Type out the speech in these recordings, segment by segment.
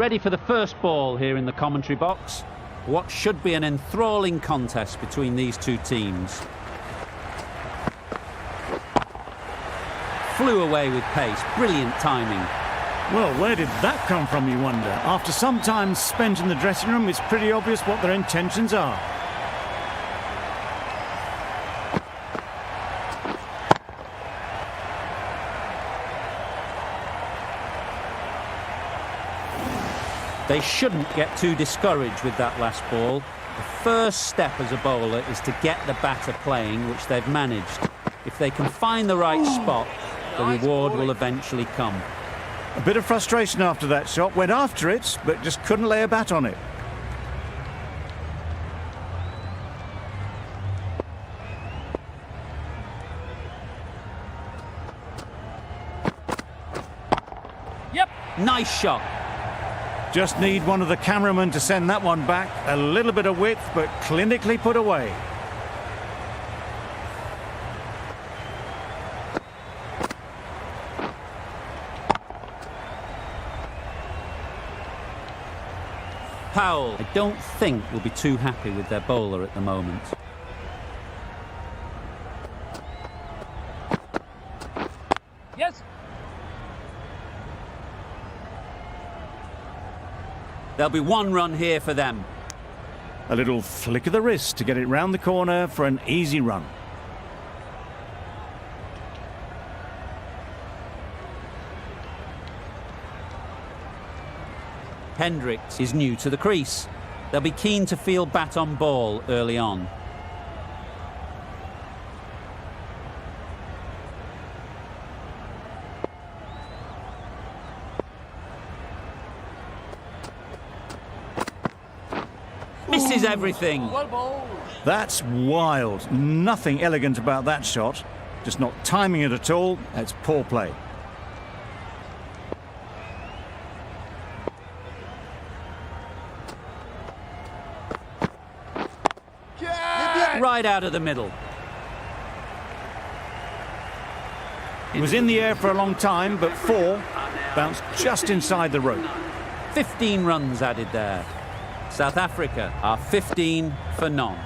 Ready for the first ball here in the commentary box. What should be an enthralling contest between these two teams. Flew away with pace, brilliant timing. Well, where did that come from, you wonder? After some time spent in the dressing room, it's pretty obvious what their intentions are. They shouldn't get too discouraged with that last ball. The first step as a bowler is to get the batter playing, which they've managed. If they can find the right spot, the reward will eventually come. A bit of frustration after that shot. Went after it, but just couldn't lay a bat on it. Yep, nice shot. Just need one of the cameramen to send that one back. A little bit of width, but clinically put away. Powell, I don't think will be too happy with their bowler at the moment. Yes. There'll be one run here for them. A little flick of the wrist to get it round the corner for an easy run. Hendricks is new to the crease. They'll be keen to field bat on ball early on. Misses everything. That's wild. Nothing elegant about that shot. Just not timing it at all. That's poor play. Right out of the middle. It was in the air for a long time, but 4 bounced just inside the rope. 15 runs added there. South Africa are 15 for none.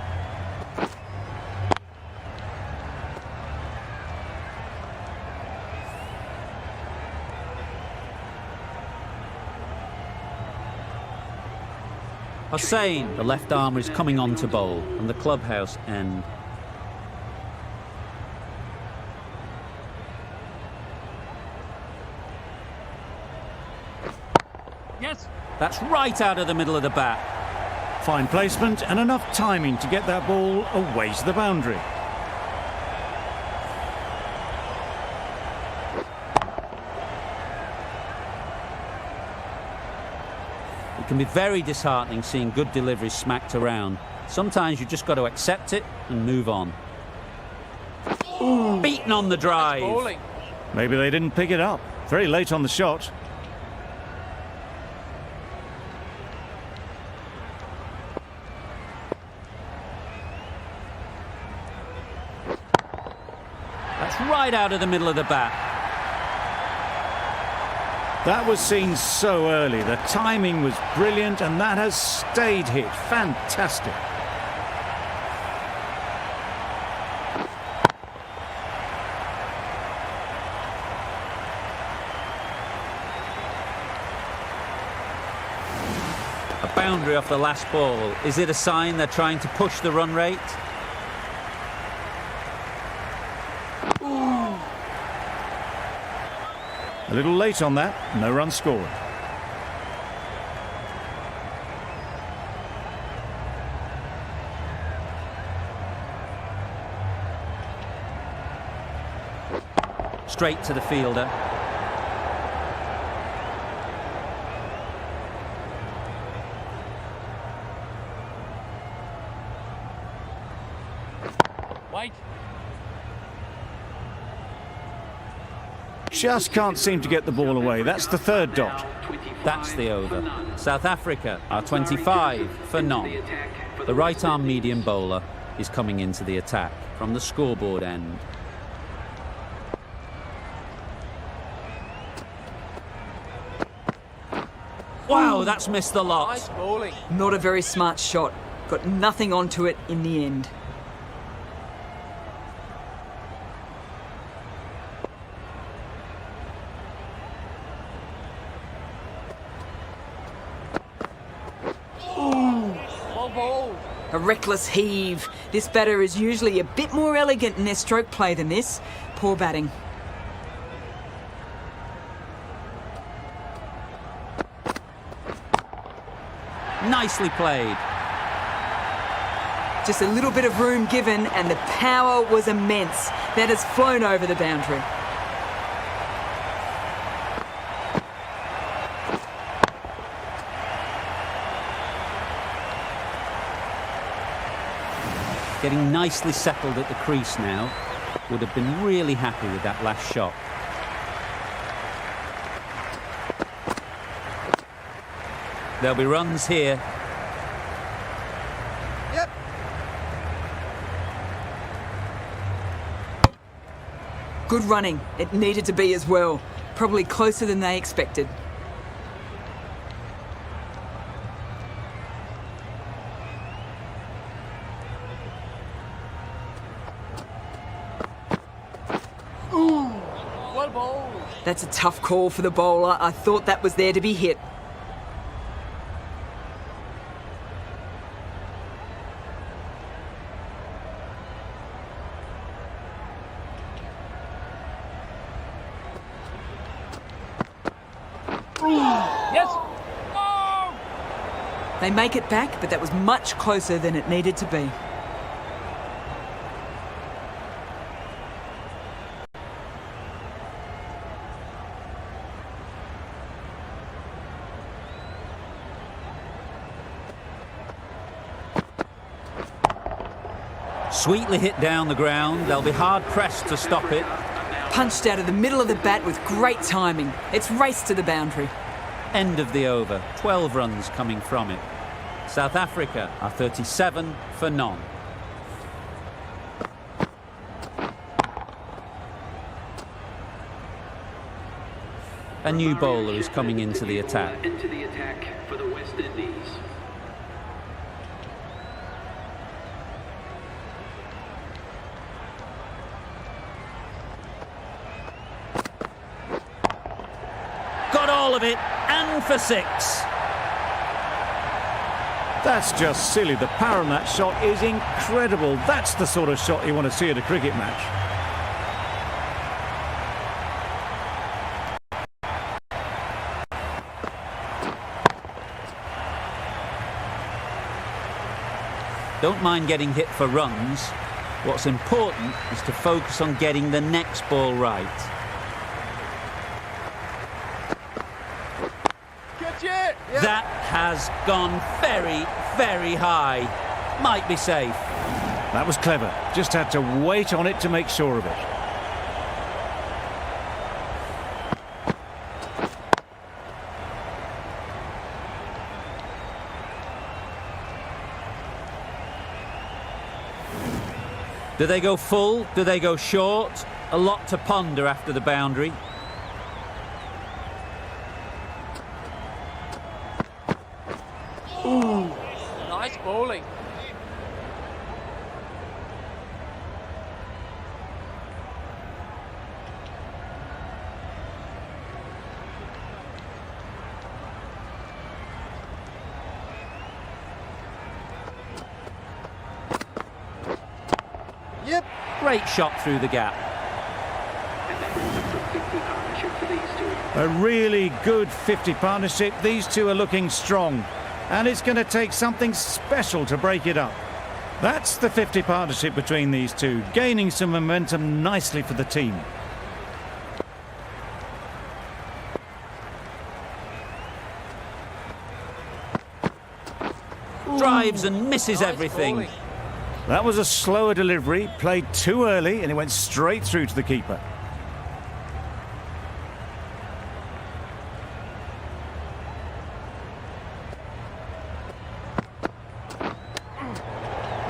Hussain, the left armer, is coming on to bowl from the clubhouse end. Yes. That's right out of the middle of the bat. Fine placement and enough timing to get that ball away to the boundary. It can be very disheartening seeing good deliveries smacked around. Sometimes you just got to accept it and move on. Ooh. Beaten on the drive. Maybe they didn't pick it up. Very late on the shot. That's right out of the middle of the bat. That was seen so early. The timing was brilliant, and that has stayed hit. Fantastic. A boundary off the last ball. Is it a sign they're trying to push the run rate? A little late on that, no run scored. Straight to the fielder. Wait. Just can't seem to get the ball away. That's the third dot. That's the over. South Africa are 25 for none. The right-arm medium bowler is coming into the attack from the scoreboard end. Wow, that's missed the lot. Nice bowling. Not a very smart shot. Got nothing onto it in the end. Well bowled. A reckless heave. This batter is usually a bit more elegant in their stroke play than this. Poor batting. Nicely played. Just a little bit of room given and the power was immense. That has flown over the boundary. Getting nicely settled at the crease now. Would have been really happy with that last shot. There'll be runs here. Yep. Good running. It needed to be as well. Probably closer than they expected. Well bowled. That's a tough call for the bowler. I thought that was there to be hit. Yes. Oh! They make it back, but that was much closer than it needed to be. Sweetly hit down the ground. They'll be hard-pressed to stop it. Punched out of the middle of the bat with great timing. It's raced to the boundary. End of the over. 12 runs coming from it. South Africa are 37 for none. A new bowler is coming into the attack. Into the attack for the West Indies. Got all of it, and for 6. That's just silly. The power on that shot is incredible. That's the sort of shot you want to see at a cricket match. Don't mind getting hit for runs. What's important is to focus on getting the next ball right. Catch it. Yep. That has gone very, very high. Might be safe. That was clever. Just had to wait on it to make sure of it. Do they go full? Do they go short? A lot to ponder after the boundary. Nice bowling. Yep. Great shot through the gap. And that brings up the 50 partnership for these two. A really good 50 partnership. These two are looking strong. And it's going to take something special to break it up. That's the 50 partnership between these two, gaining some momentum nicely for the team. Drives and misses Nice everything. bowling. That was a slower delivery, played too early, and it went straight through to the keeper.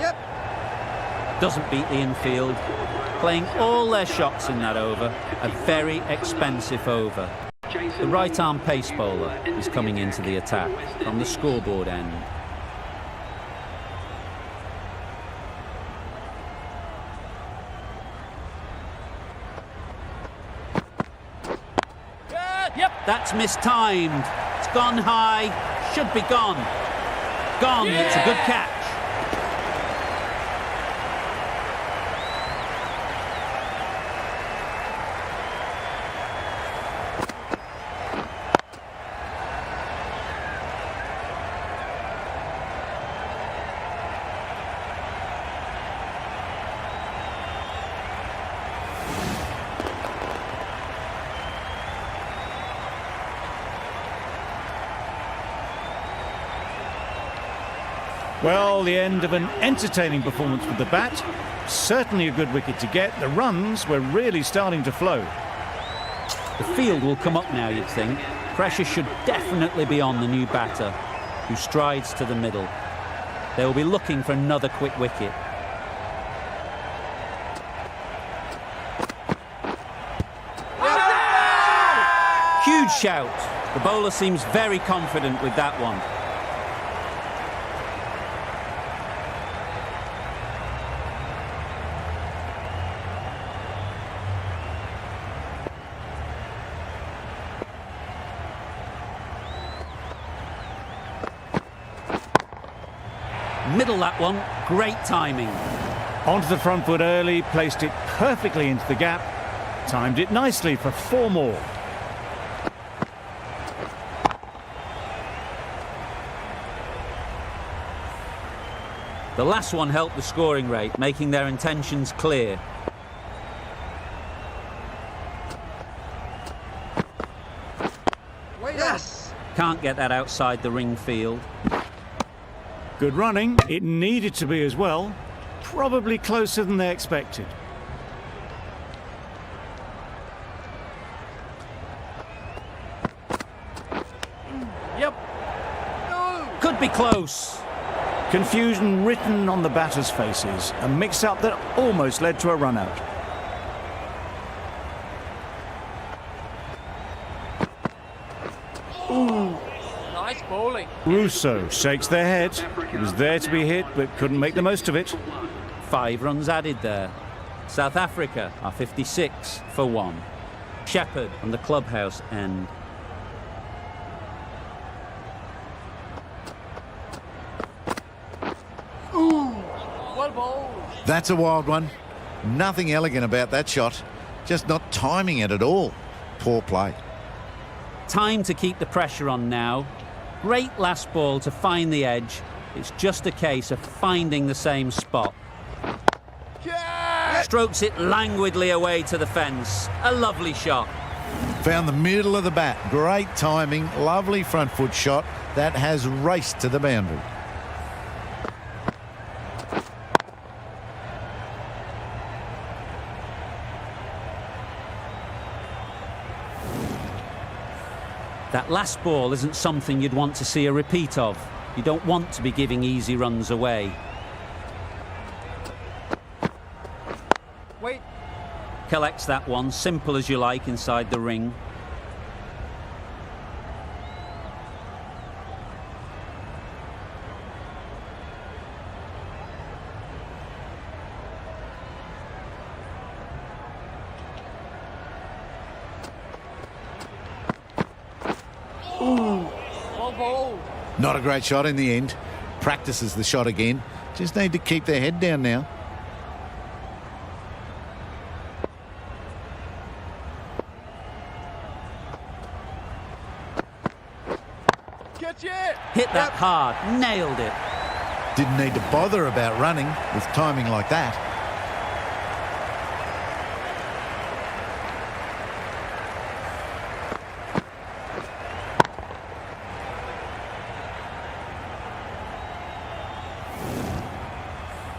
Yep. Doesn't beat the infield. Playing all their shots in that over. A very expensive over. The right-arm pace bowler is coming into the attack from the scoreboard end. Yep, that's mistimed. It's gone high, should be gone. Gone, it's a good catch. Well, the end of an entertaining performance with the bat. Certainly a good wicket to get. The runs were really starting to flow. The field will come up now, you'd think. Pressure should definitely be on the new batter, who strides to the middle. They will be looking for another quick wicket. Huge shout. The bowler seems very confident with that one. Middle that one, great timing. Onto the front foot early, placed it perfectly into the gap. Timed it nicely for 4 more. The last one helped the scoring rate, making their intentions clear. Yes! Can't get that outside the ring field. Good running. It needed to be as well. Probably closer than they expected. Yep. No! Could be close. Confusion written on the batters' faces. A mix-up that almost led to a run-out. Nice bowling. Russo shakes their head. It was there to be hit, but couldn't make the most of it. 5 runs added there. South Africa are 56 for 1. Shepherd on the clubhouse end. Well bowled. That's a wild one. Nothing elegant about that shot. Just not timing it at all. Poor play. Time to keep the pressure on now. Great last ball to find the edge. It's just a case of finding the same spot. Catch! Strokes it languidly away to the fence. A lovely shot. Found the middle of the bat. Great timing. Lovely front foot shot that has raced to the boundary. That last ball isn't something you'd want to see a repeat of. You don't want to be giving easy runs away. Wait. Collects that one, simple as you like, inside the ring. Well bowled. Not a great shot in the end. Practices the shot again. Just need to keep their head down now. Catch it! Hit that hard, nailed it. Didn't need to bother about running with timing like that.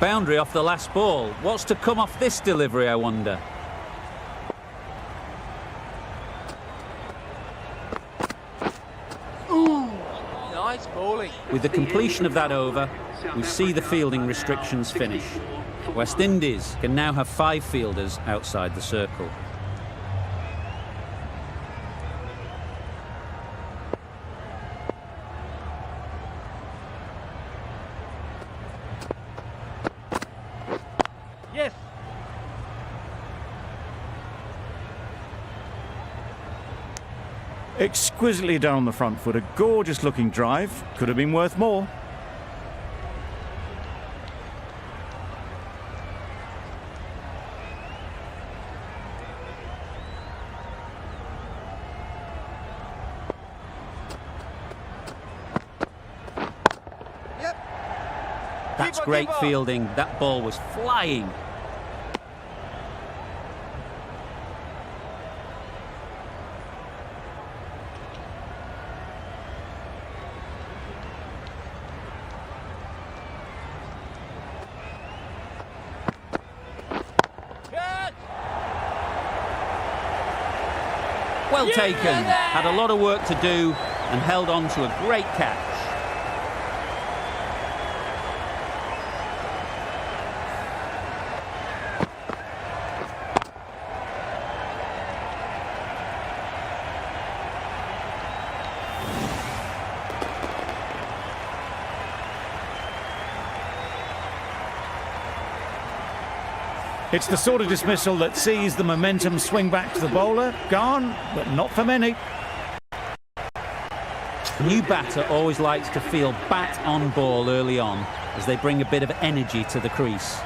Boundary off the last ball. What's to come off this delivery, I wonder? Nice bowling. With the completion of that over, we see the fielding restrictions finish. West Indies can now have 5 fielders outside the circle. Exquisitely done on the front foot. A gorgeous looking drive. Could have been worth more. That's Keeper, great keeper. fielding. That ball was flying. Catch! Well Yeah! taken. Had a lot of work to do and held on to a great catch. It's the sort of dismissal that sees the momentum swing back to the bowler. Gone, but not for many. New batter always likes to feel bat on ball early on as they bring a bit of energy to the crease.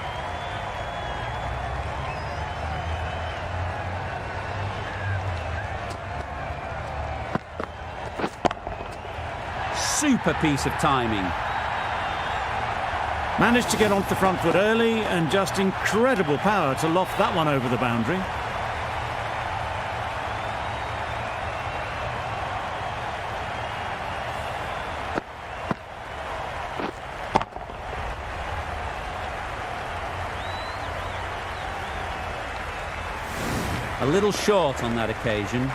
Super piece of timing. Managed to get onto the front foot early and just incredible power to loft that one over the boundary. A little short on that occasion.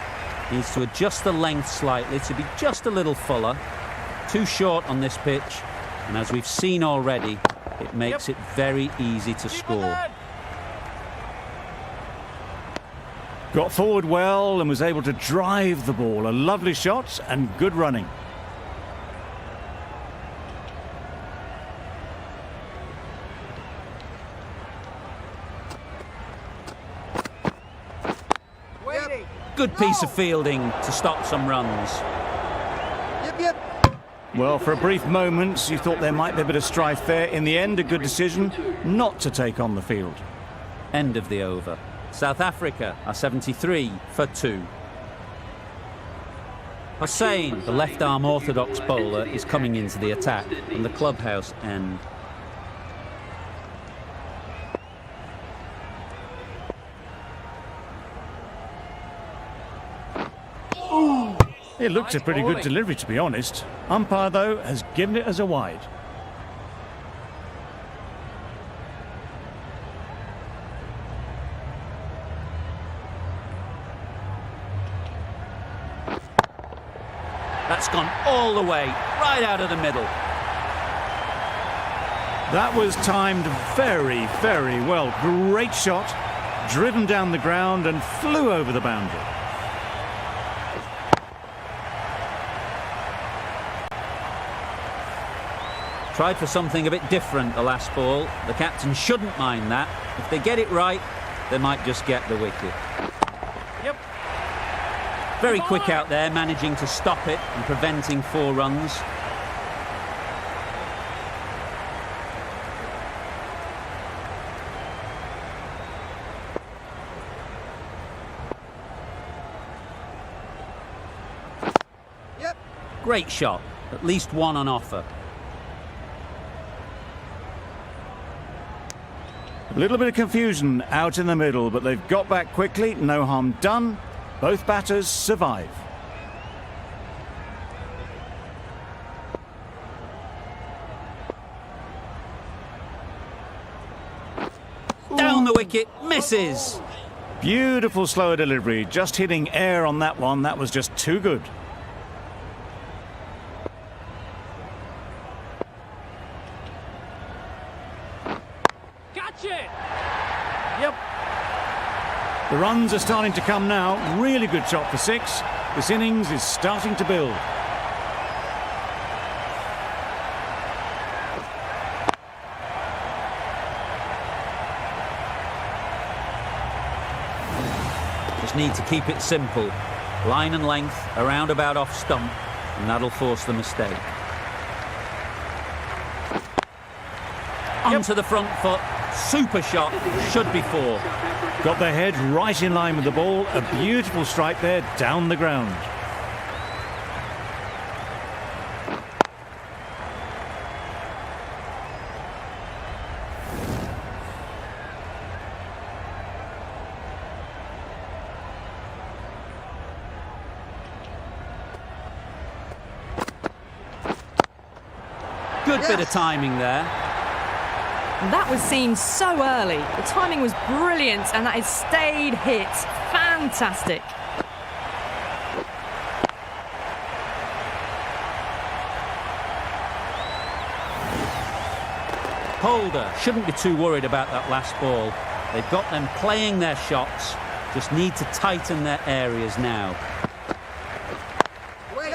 Needs to adjust the length slightly to be just a little fuller. Too short on this pitch, and as we've seen already, it makes it very easy to score. Got forward well and was able to drive the ball. A lovely shot and good running. Waiting. Good piece of fielding to stop some runs. Yep. Well, for a brief moment, you thought there might be a bit of strife there. In the end, a good decision not to take on the field. End of the over. South Africa are 73 for 2. Hussain, the left-arm orthodox bowler, is coming into the attack from the clubhouse end. It looked a pretty good delivery, to be honest. Umpire, though, has given it as a wide. That's gone all the way, right out of the middle. That was timed very, very well. Great shot, driven down the ground and flew over the boundary. Tried for something a bit different the last ball. The captain shouldn't mind that. If they get it right, they might just get the wicket. Yep. Very quick out there, managing to stop it and preventing 4 runs. Yep. Great shot, at least one on offer. A little bit of confusion out in the middle, but they've got back quickly. No harm done. Both batters survive. Down the wicket, misses. Beautiful slower delivery. Just hitting air on that one. That was just too good. Catch it. Yep. The runs are starting to come now. Really good shot for 6. This innings is starting to build. Just need to keep it simple. Line and length, a roundabout off stump, and that'll force the mistake. Onto the front foot, super shot, should be 4. Got their head right in line with the ball. A beautiful strike there down the ground. Good bit of timing there. That was seen so early. The timing was brilliant and that has stayed hit. Fantastic. Holder shouldn't be too worried about that last ball. They've got them playing their shots, just need to tighten their areas now. Wait.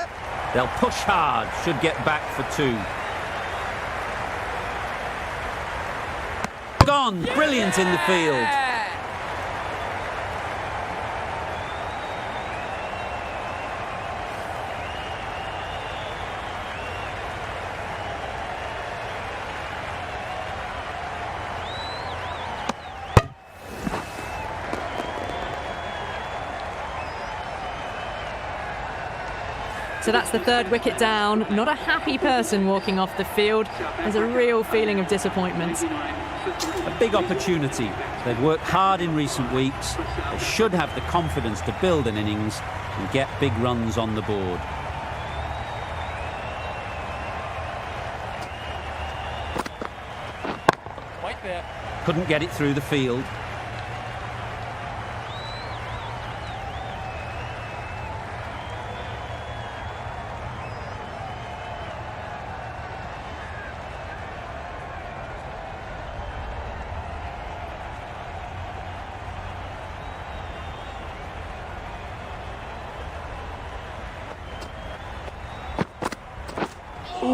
They'll push hard, should get back for 2. Gone, brilliant in the field. So that's the 3rd wicket down. Not a happy person walking off the field. There's a real feeling of disappointment. A big opportunity. They've worked hard in recent weeks. They should have the confidence to build an innings and get big runs on the board. Right there. Couldn't get it through the field.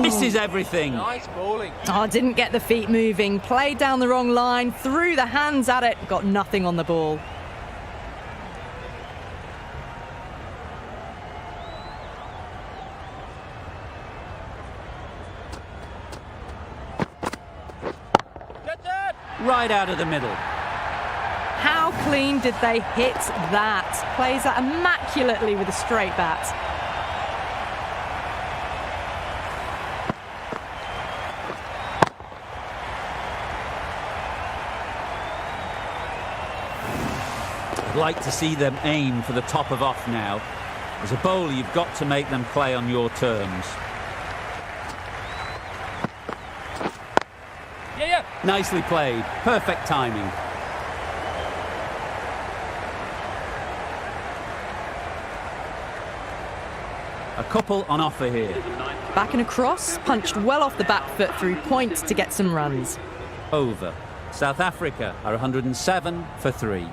Misses everything. Nice bowling. Oh, didn't get the feet moving. Played down the wrong line. Threw the hands at it. Got nothing on the ball. Right out of the middle. How clean did they hit that? Plays that immaculately with a straight bat. I'd like to see them aim for the top of off now. As a bowler, you've got to make them play on your terms. Yeah. Nicely played. Perfect timing. A couple on offer here. Back and across, punched well off the back foot through point to get some runs. Over. South Africa are 107 for 3.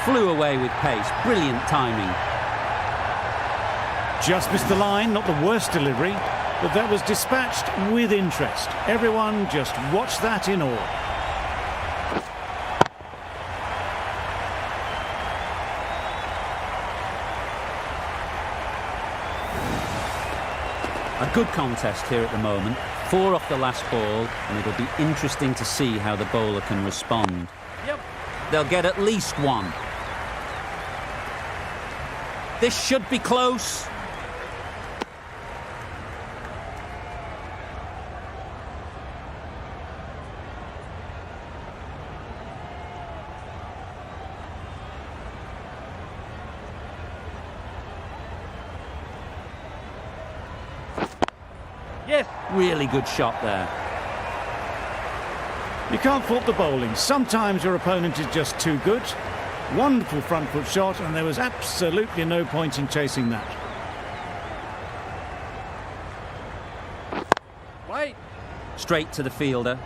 Flew away with pace. Brilliant timing. Just missed the line, not the worst delivery, but that was dispatched with interest. Everyone just watched that in awe. A good contest here at the moment. 4 off the last ball, and it'll be interesting to see how the bowler can respond. Yep. They'll get at least 1. This should be close. Yes. Really good shot there. You can't fault the bowling. Sometimes your opponent is just too good. Wonderful front foot shot, and there was absolutely no point in chasing that. Wait. Straight to the fielder.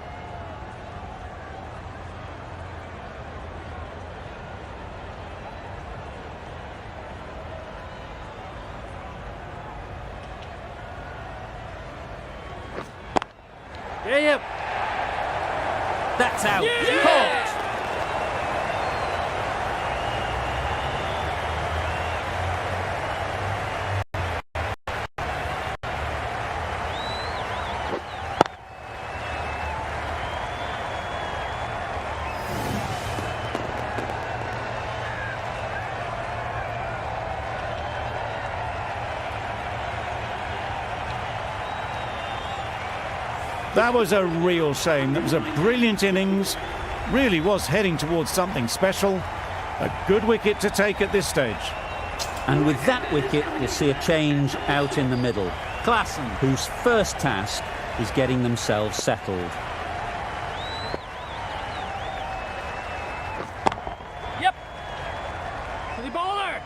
Yep. That's out. Yeah! Caught. That was a real shame. That was a brilliant innings. Really was heading towards something special. A good wicket to take at this stage. And with that wicket, we'll see a change out in the middle. Klassen, whose first task is getting themselves settled. Yep. To the bowler.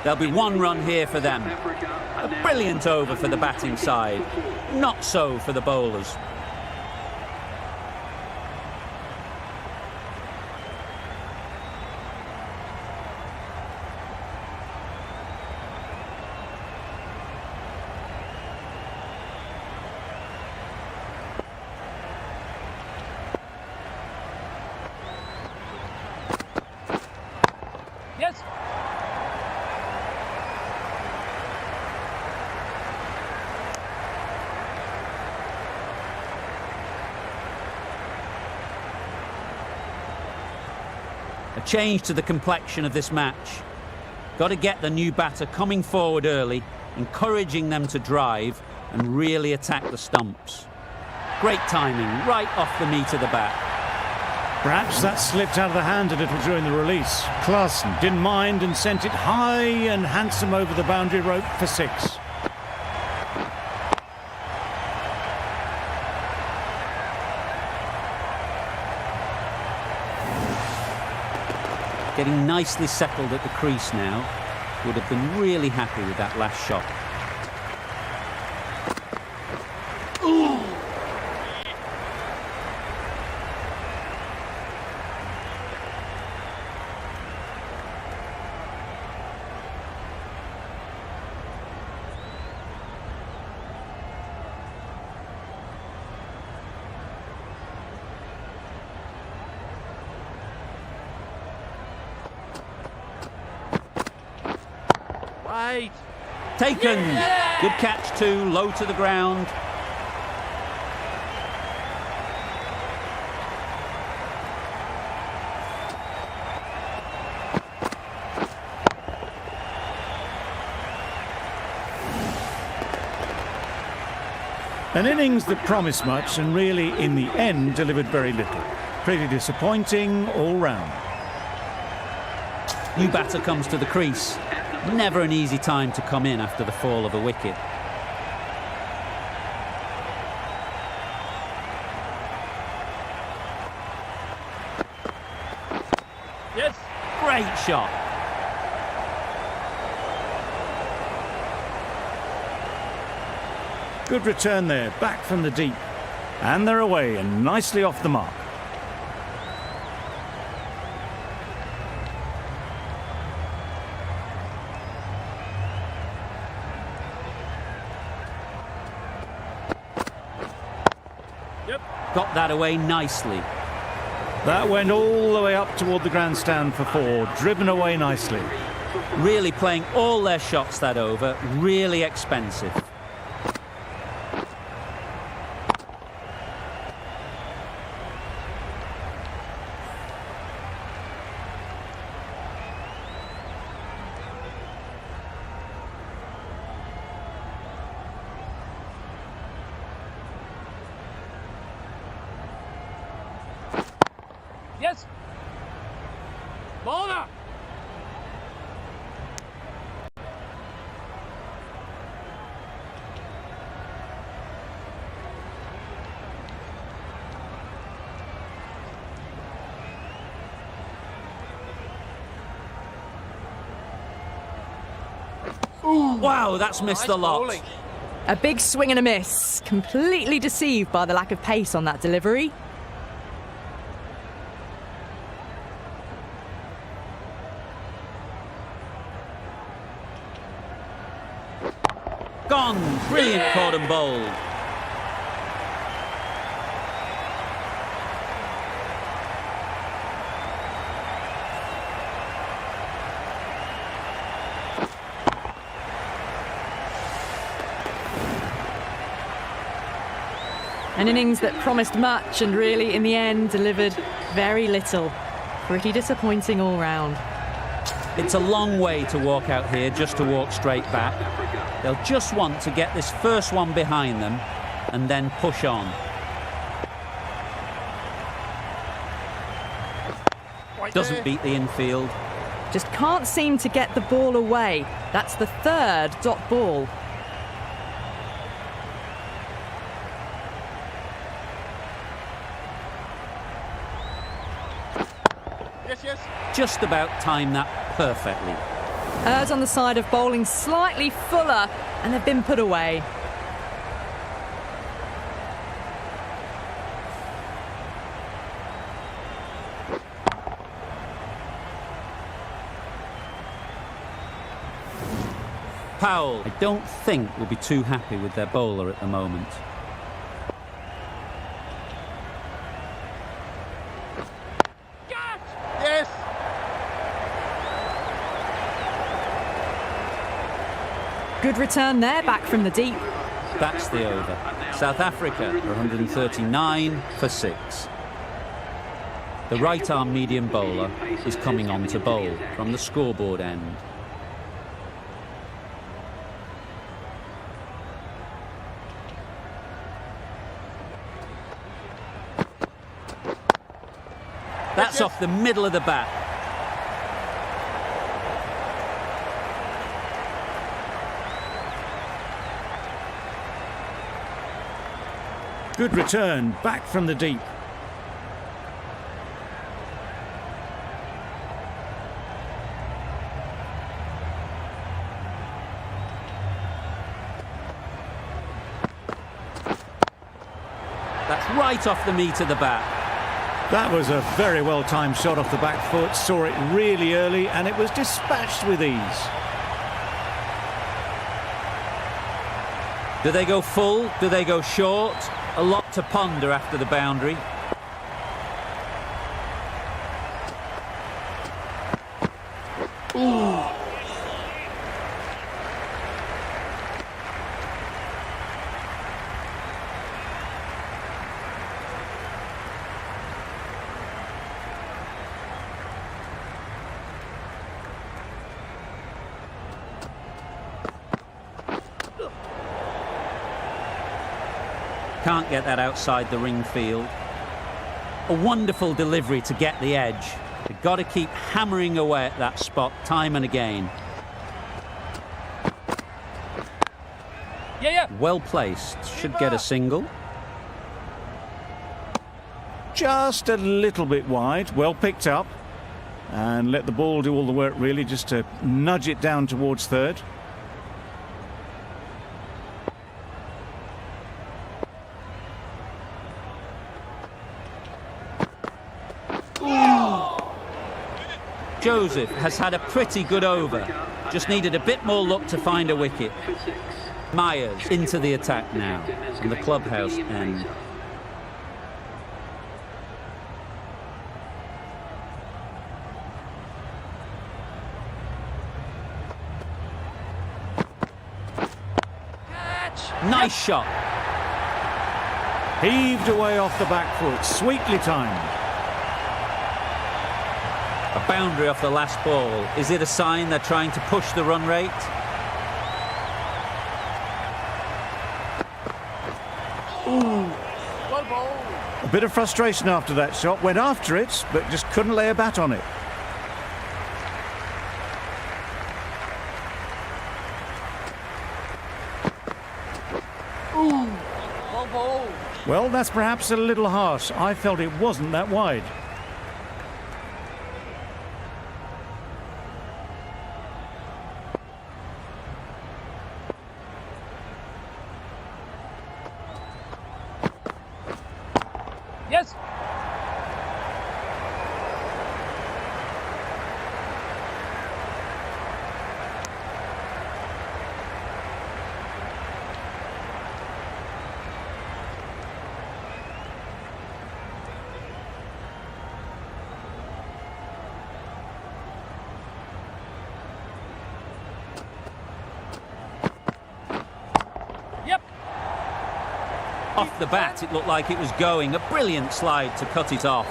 There'll be one run here for them. A brilliant over for the batting side. Not so for the bowlers. Yes. A change to the complexion of this match. Got to get the new batter coming forward early, encouraging them to drive and really attack the stumps. Great timing, right off the meat of the bat. Perhaps that slipped out of the hand a little during the release. Klassen didn't mind and sent it high and handsome over the boundary rope for 6. Getting nicely settled at the crease now. Would have been really happy with that last shot. Right. Taken! Good catch too, low to the ground. An innings that promised much and really, in the end, delivered very little. Pretty disappointing all round. New batter comes to the crease. Never an easy time to come in after the fall of a wicket. Yes. Great shot. Good return there, back from the deep. And they're away and nicely off the mark. Yep. Got that away nicely. That went all the way up toward the grandstand for 4, driven away nicely. Really playing all their shots that over. Really expensive. Yes. Bowler. Wow, that's missed the lot. bowling. A big swing and a miss. Completely deceived by the lack of pace on that delivery. Gone. Brilliant caught and bowled. An innings that promised much and really, in the end, delivered very little. Pretty disappointing all round. It's a long way to walk out here just to walk straight back. They'll just want to get this first one behind them and then push on. Doesn't beat the infield. Just can't seem to get the ball away. That's the third dot ball. Just about timed that perfectly. Errs on the side of bowling slightly fuller, and they've been put away. Powell, I don't think, will be too happy with their bowler at the moment. Yes. Good return there, back from the deep. That's the over. South Africa are 139 for 6. The right-arm medium bowler is coming on to bowl from the scoreboard end. That's off the middle of the bat. Good return, back from the deep. That's right off the meat of the bat. That was a very well-timed shot off the back foot, saw it really early, and it was dispatched with ease. Do they go full? Do they go short? A lot to ponder after the boundary. Can't get that outside the ring field. A wonderful delivery to get the edge. They've got to keep hammering away at that spot time and again. Yeah. Well placed. Should get a single. Just a little bit wide, well picked up. And let the ball do all the work really, just to nudge it down towards third. Joseph has had a pretty good over. Just needed a bit more luck to find a wicket. Myers into the attack now from the clubhouse end. Nice shot. Heaved away off the back foot, sweetly timed. A boundary off the last ball. Is it a sign they're trying to push the run rate? Well bowled. A bit of frustration after that shot, went after it, but just couldn't lay a bat on it. Well bowled. Well, that's perhaps a little harsh. I felt it wasn't that wide. Yes. Off the bat, it looked like it was going. A brilliant slide to cut it off.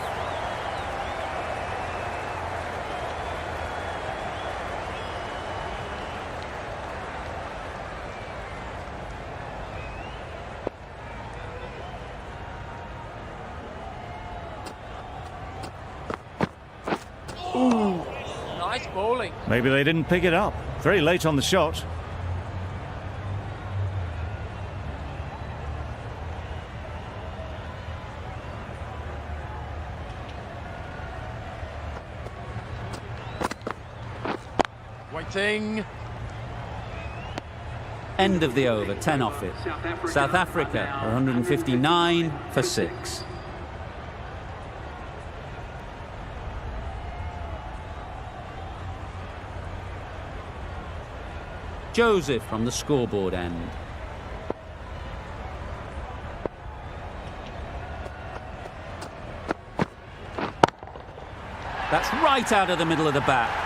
Nice bowling. Maybe they didn't pick it up. Very late on the shot. Waiting. End of the over, 10 off it. South Africa, 159 for 6. Joseph from the scoreboard end. That's right out of the middle of the bat.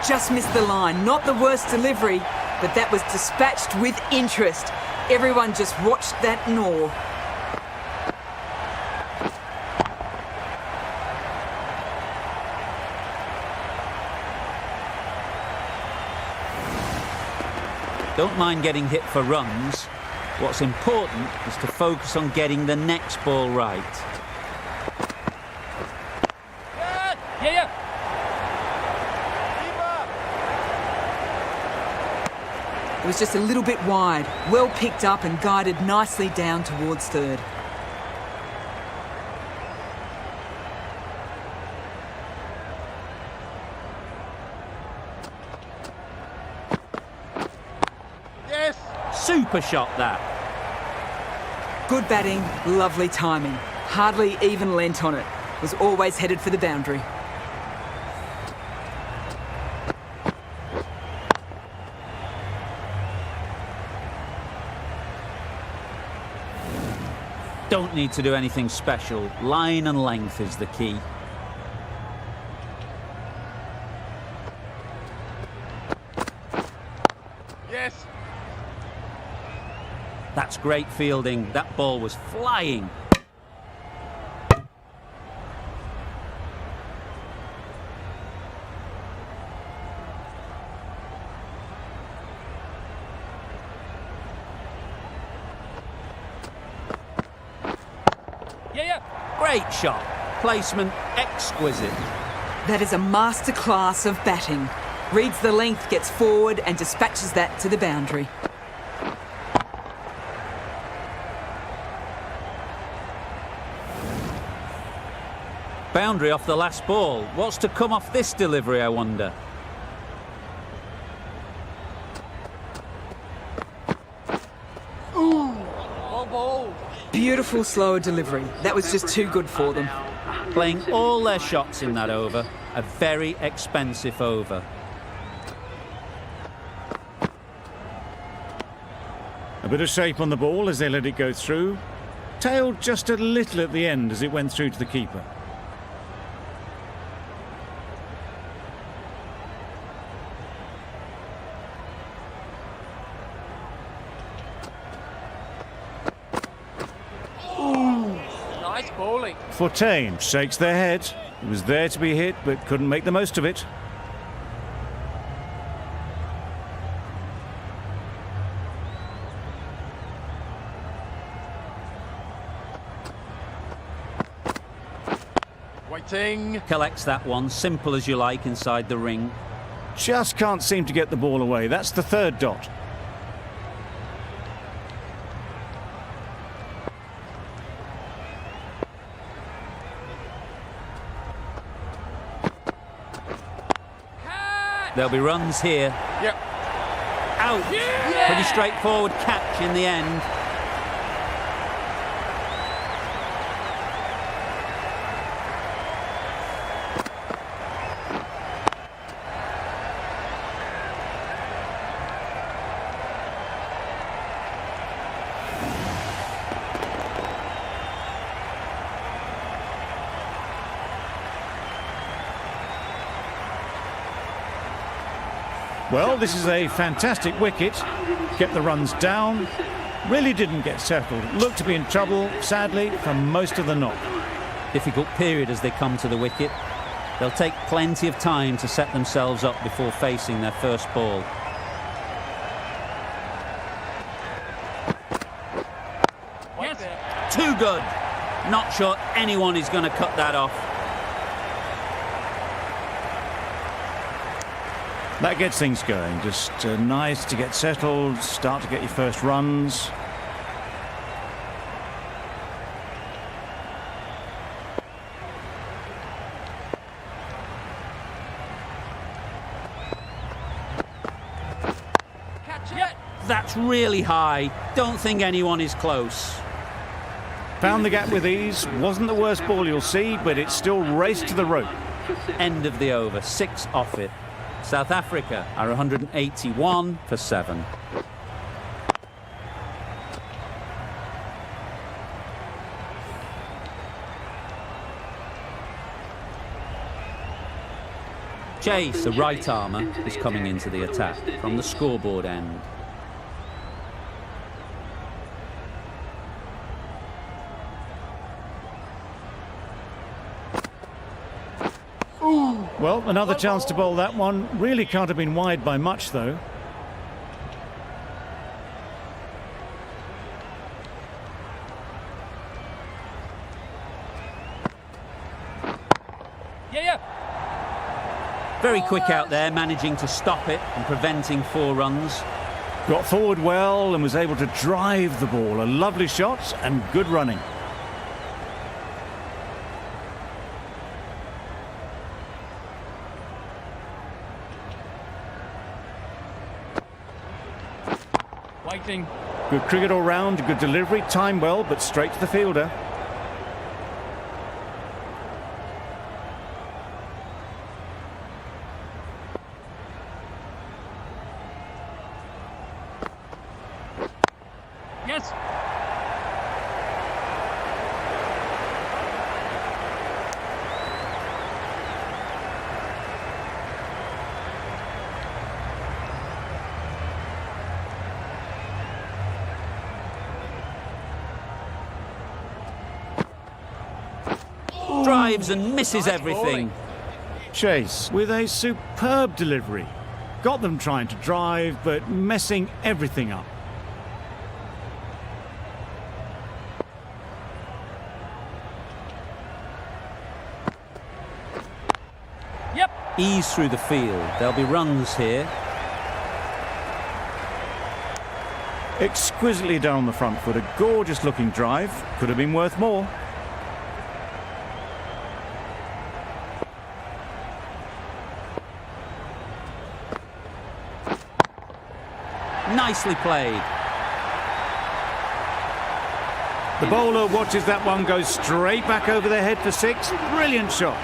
Just missed the line. Not the worst delivery, but that was dispatched with interest. Everyone just watched that gnaw. Don't mind getting hit for runs. What's important is to focus on getting the next ball right. Yeah. It was just a little bit wide. Well picked up and guided nicely down towards third. Yes. Super shot that. Good batting, lovely timing. Hardly even lent on it. Was always headed for the boundary. Don't need to do anything special. Line and length is the key. Yes. That's great fielding. That ball was flying. Yeah. Great shot. Placement exquisite. That is a masterclass of batting. Reads the length, gets forward and dispatches that to the boundary. Boundary off the last ball. What's to come off this delivery, I wonder? Well bowled. Beautiful slower delivery. That was just too good for them. Playing all their shots in that over. A very expensive over. A bit of shape on the ball as they let it go through. Tailed just a little at the end as it went through to the keeper. Nice bowling. Fortain shakes their head. It was there to be hit, but couldn't make the most of it. Waiting. Collects that one, simple as you like, inside the ring. Just can't seem to get the ball away. That's the third dot. There'll be runs here. Yep. Out. Yeah! Pretty straightforward catch in the end. Well, this is a fantastic wicket. Kept the runs down. Really didn't get settled. Looked to be in trouble, sadly, for most of the knock. Difficult period as they come to the wicket. They'll take plenty of time to set themselves up before facing their first ball. Yes. Too good. Not sure anyone is going to cut that off. That gets things going. Just nice to get settled, start to get your first runs. Catch it. That's really high. Don't think anyone is close. Found the gap with ease. Wasn't the worst ball you'll see, but it still raced to the rope. End of the over. 6 off it. South Africa are 181 for 7. Chase, the right armour, is coming into the attack from the scoreboard end. Well, another chance to bowl that one. Really can't have been wide by much, though. Very quick out there, managing to stop it and preventing 4 runs. Got forward well and was able to drive the ball. A lovely shot and good running. Waiting. Good cricket all round, good delivery, time well, but straight to the fielder. Yes. Drives and misses everything. Chase with a superb delivery. Got them trying to drive, but messing everything up. Yep. Ease through the field. There'll be runs here. Exquisitely done on the front foot. A gorgeous looking drive. Could have been worth more. Nicely played. The bowler watches that one go straight back over their head for 6. Brilliant shot.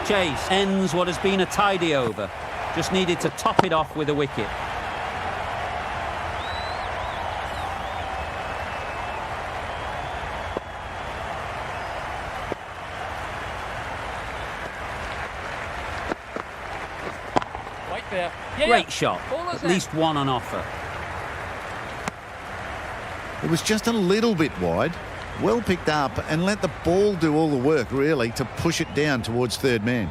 Chase ends what has been a tidy over. Just needed to top it off with a wicket. Wait there. Great shot. Ball is At in. least one on offer. It was just a little bit wide. Well picked up and let the ball do all the work, really, to push it down towards third man.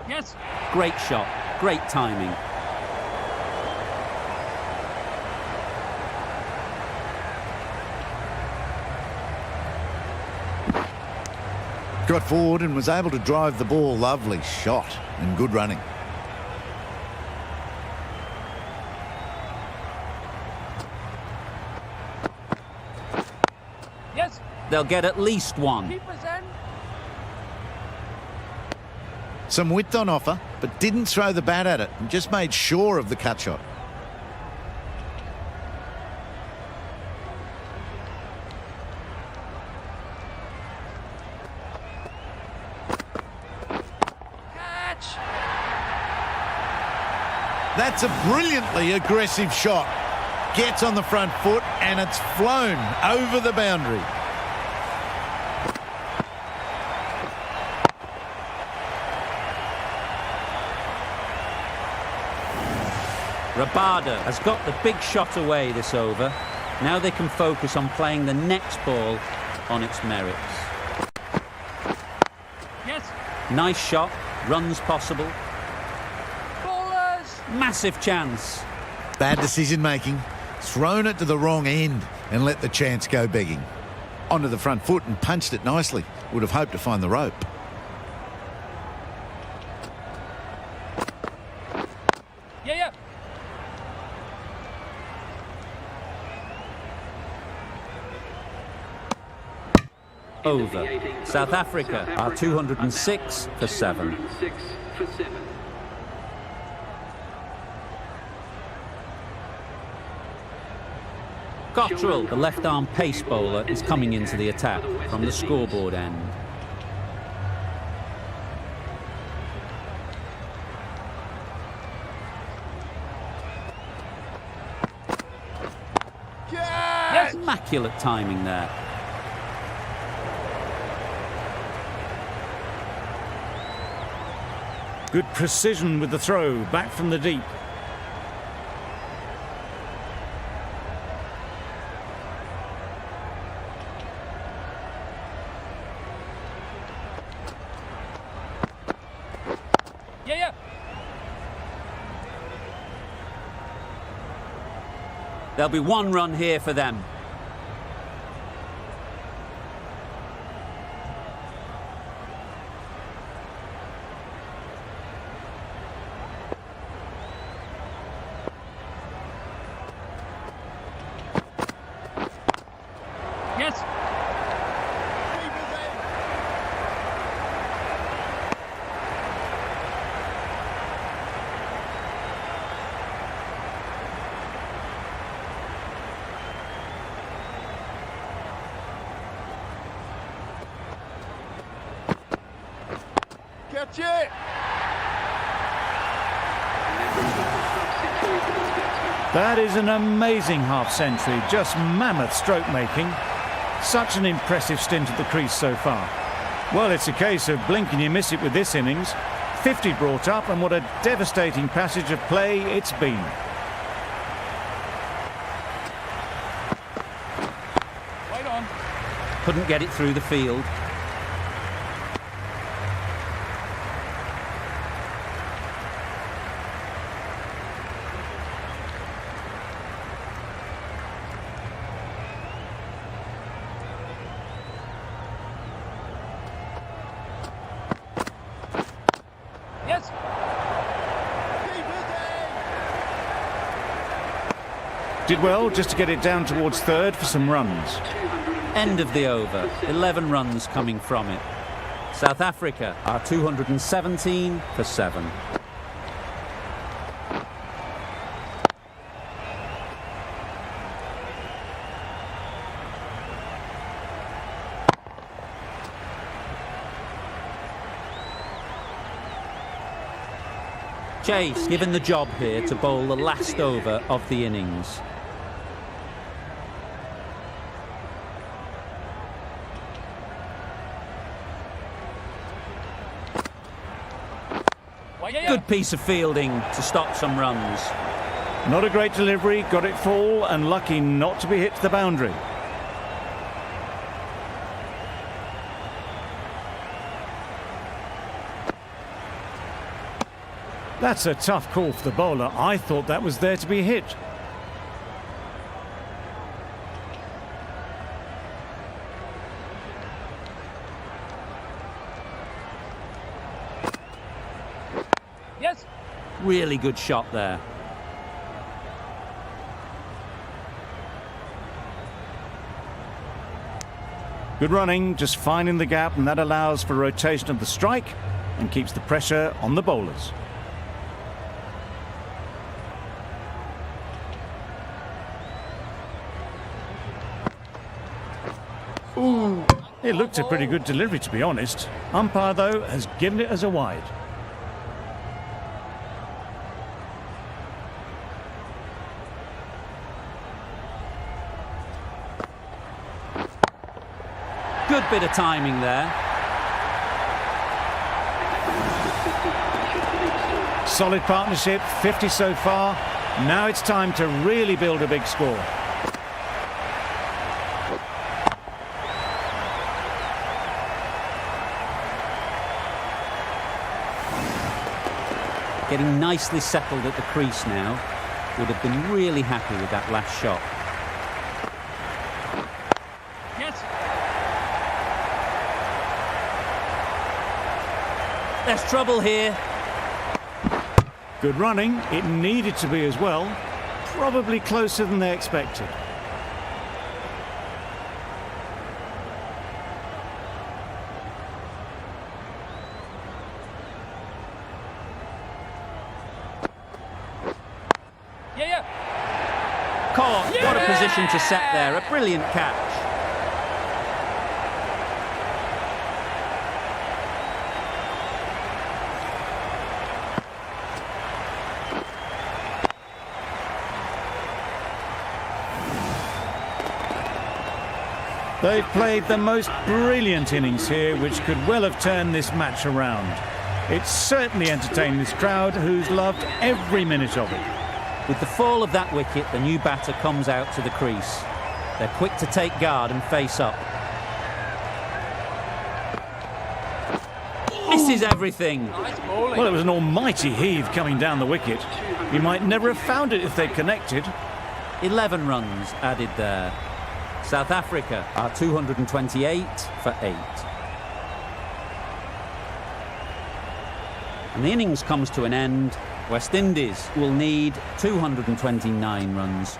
Yes. Great shot. Great timing. Got forward and was able to drive the ball. Lovely shot and good running. Yes. They'll get at least one. Keepers in. Some width on offer, but didn't throw the bat at it and just made sure of the cut shot. Catch. That's a brilliantly aggressive shot. Gets on the front foot and it's flown over the boundary. Rabada has got the big shot away this over. Now they can focus on playing the next ball on its merits. Yes. Nice shot, runs possible. Ballers. Massive chance. Bad decision making. Thrown it to the wrong end and let the chance go begging. Onto the front foot and punched it nicely. Would have hoped to find the rope. Yeah. Over. South Africa are 206 for 7. 206 for 7. Cottrell, the left-arm pace bowler, is coming into the attack from the scoreboard end. Yes. Immaculate timing there. Good precision with the throw, back from the deep. Yeah. There'll be 1 run here for them. Yes. Catch it! That is an amazing half-century, just mammoth stroke making. Such an impressive stint at the crease so far. Well, it's a case of blink and you miss it with this innings. 50 brought up, and what a devastating passage of play it's been. Right on. Couldn't get it through the field. Yes. Did well just to get it down towards third for some runs. End of the over. 11 runs coming from it. South Africa are 217 for 7. Chase given the job here to bowl the last over of the innings. Good piece of fielding to stop some runs. Not a great delivery, got it full and lucky not to be hit to the boundary. That's a tough call for the bowler. I thought that was there to be hit. Yes. Really good shot there. Good running, just finding the gap, and that allows for rotation of the strike and keeps the pressure on the bowlers. Ooh, it looked a pretty good delivery, to be honest. Umpire, though, has given it as a wide. Good bit of timing there. Solid partnership, 50 so far. Now it's time to really build a big score. Getting nicely settled at the crease now. Would have been really happy with that last shot. Yes. There's trouble here. Good running. It needed to be as well. Probably closer than they expected. Yeah. Caught. What a position to set there. A brilliant catch. They've played the most brilliant innings here, which could well have turned this match around. It's certainly entertained this crowd, who's loved every minute of it. With the fall of that wicket, the new batter comes out to the crease. They're quick to take guard and face up. Misses everything. Nice bowling. Well, it was an almighty heave coming down the wicket. You might never have found it if they'd connected. 11 runs added there. South Africa are 228 for 8. And the innings comes to an end. West Indies will need 229 runs